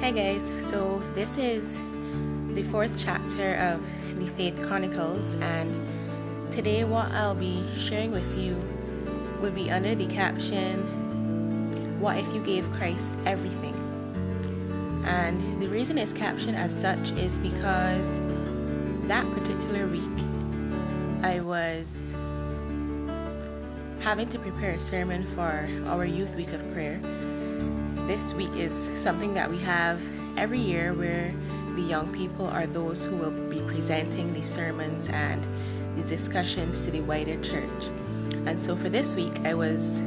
Hi guys, so this is the fourth chapter of the Faith Chronicles, and today what I'll be sharing with you will be under the caption, "What if you gave Christ everything?" And the reason it's captioned as such is because that particular week I was having to prepare a sermon for our youth week of prayer. This week is something that we have every year where the young people are those who will be presenting the sermons and the discussions to the wider church. And so for this week, I was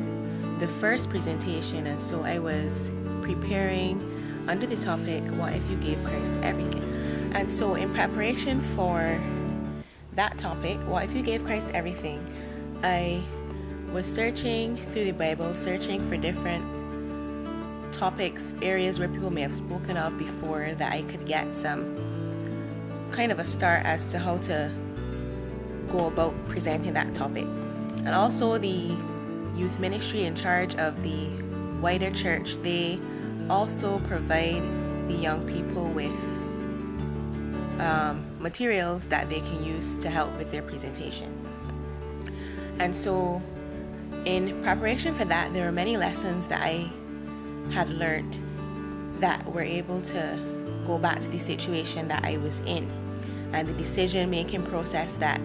the first presentation, and so I was preparing under the topic, "What if you gave Christ everything?" And so in preparation for that topic, "What if you gave Christ everything?" I was searching through the Bible, searching for different topics, areas where people may have spoken of before, that I could get some kind of a start as to how to go about presenting that topic. And also the youth ministry in charge of the wider church, they also provide the young people with materials that they can use to help with their presentation. And so in preparation for that, there were many lessons that I had learned that were able to go back to the situation that I was in and the decision-making process that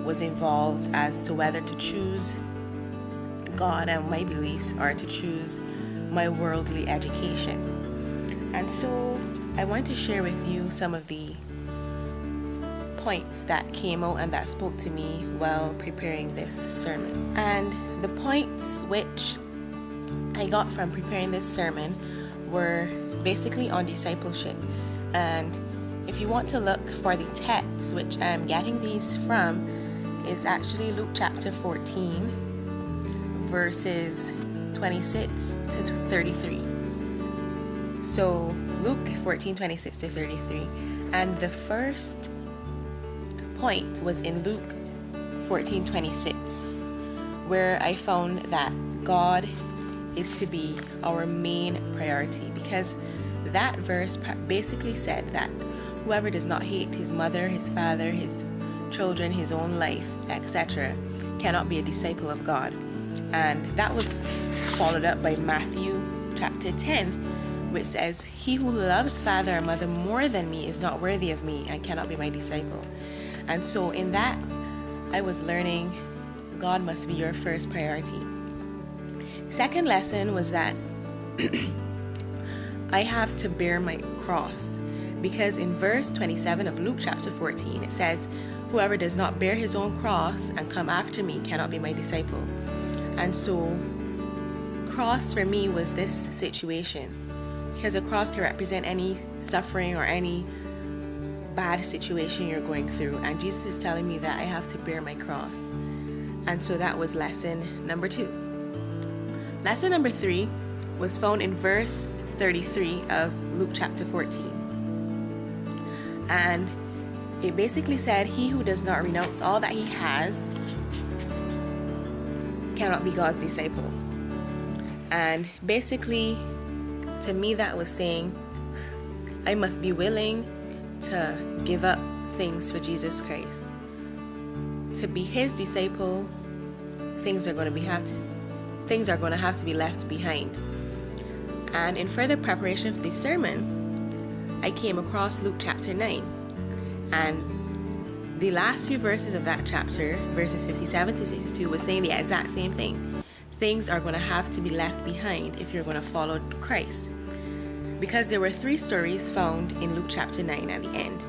was involved as to whether to choose God and my beliefs or to choose my worldly education. And so I want to share with you some of the points that came out and that spoke to me while preparing this sermon. And the points which I got from preparing this sermon were basically on discipleship. And if you want to look for the text which I'm getting these from, is actually Luke chapter 14 verses 26 to 33. So Luke 14, 26 to 33. And the first point was in Luke 14, 26, where I found that God is to be our main priority, because that verse basically said that whoever does not hate his mother, his father, his children, his own life, etc., cannot be a disciple of God. And that was followed up by Matthew chapter 10, which says, "He who loves father or mother more than me is not worthy of me and cannot be my disciple." And so in that, I was learning God must be your first priority. Second lesson was that I have to bear my cross, because in verse 27 of Luke chapter 14 it says, "Whoever does not bear his own cross and come after me cannot be my disciple." And so cross for me was this situation, because a cross can represent any suffering or any bad situation you're going through, and Jesus is telling me that I have to bear my cross. And so that was lesson number 2. Lesson number 3 was found in verse 33 of Luke chapter 14. And it basically said, "He who does not renounce all that he has cannot be God's disciple." And basically, to me, that was saying I must be willing to give up things for Jesus Christ. To be his disciple, things are going to have to be left behind. And in further preparation for this sermon, I came across Luke chapter 9. And the last few verses of that chapter, verses 57 to 62, was saying the exact same thing. Things are going to have to be left behind if you're going to follow Christ. Because there were 3 stories found in Luke chapter 9 at the end.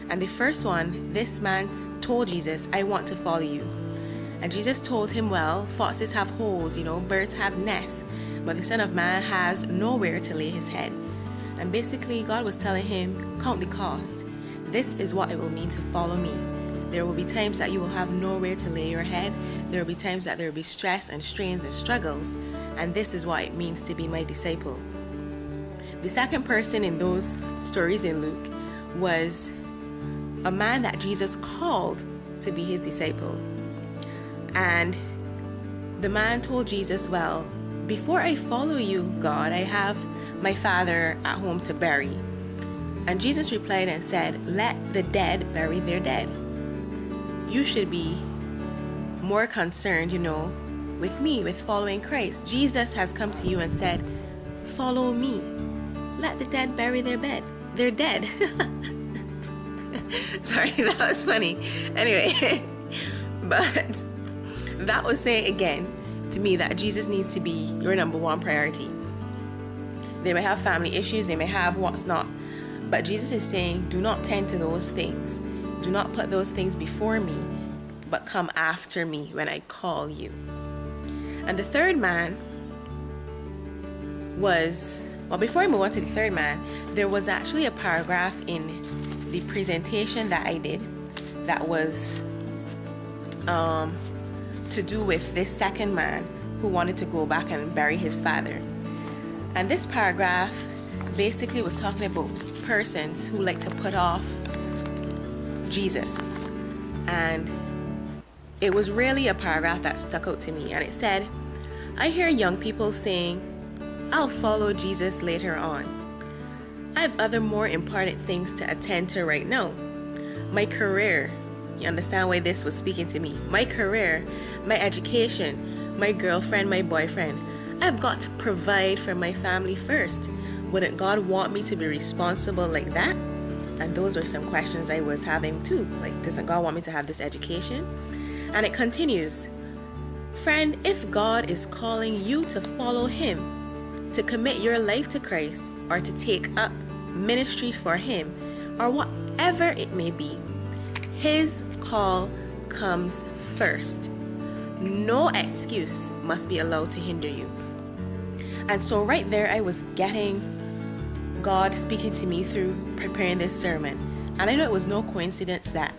And the first one, this man told Jesus, "I want to follow you." And Jesus told him, "Well, foxes have holes, birds have nests, but the Son of Man has nowhere to lay his head." And basically, God was telling him, count the cost. This is what it will mean to follow me. There will be times that you will have nowhere to lay your head. There will be times that there will be stress and strains and struggles. And this is what it means to be my disciple. The second person in those stories in Luke was a man that Jesus called to be his disciple. And the man told Jesus, "Well, before I follow you, God, I have my father at home to bury. And Jesus replied and said, let the dead bury their dead. You should be more concerned, with me, with following Christ. Jesus has come to you and said, follow me. Let the dead bury their bed. They're dead. Sorry, that was funny. Anyway, but that was saying again to me that Jesus needs to be your number one priority. They may have family issues, they may have what's not, but Jesus is saying, do not tend to those things. Do not put those things before me, but come after me when I call you. And the third man was, before I move on to the third man, there was actually a paragraph in the presentation that I did that was to do with this second man who wanted to go back and bury his father. And this paragraph basically was talking about persons who like to put off Jesus. And it was really a paragraph that stuck out to me. And it said, I hear young people saying, I'll follow Jesus later on. I have other more important things to attend to right now. My career. You understand why this was speaking to me? My career, my education, my girlfriend, my boyfriend. I've got to provide for my family first. Wouldn't God want me to be responsible like that? And those were some questions I was having too. Like, doesn't God want me to have this education? And it continues. Friend, if God is calling you to follow Him, to commit your life to Christ, or to take up ministry for Him, or whatever it may be, His call comes first. No excuse must be allowed to hinder you. And so right there, I was getting God speaking to me through preparing this sermon. And I know it was no coincidence that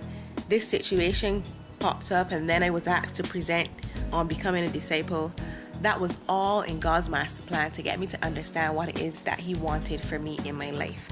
this situation popped up and then I was asked to present on becoming a disciple. That was all in God's master plan to get me to understand what it is that He wanted for me in my life.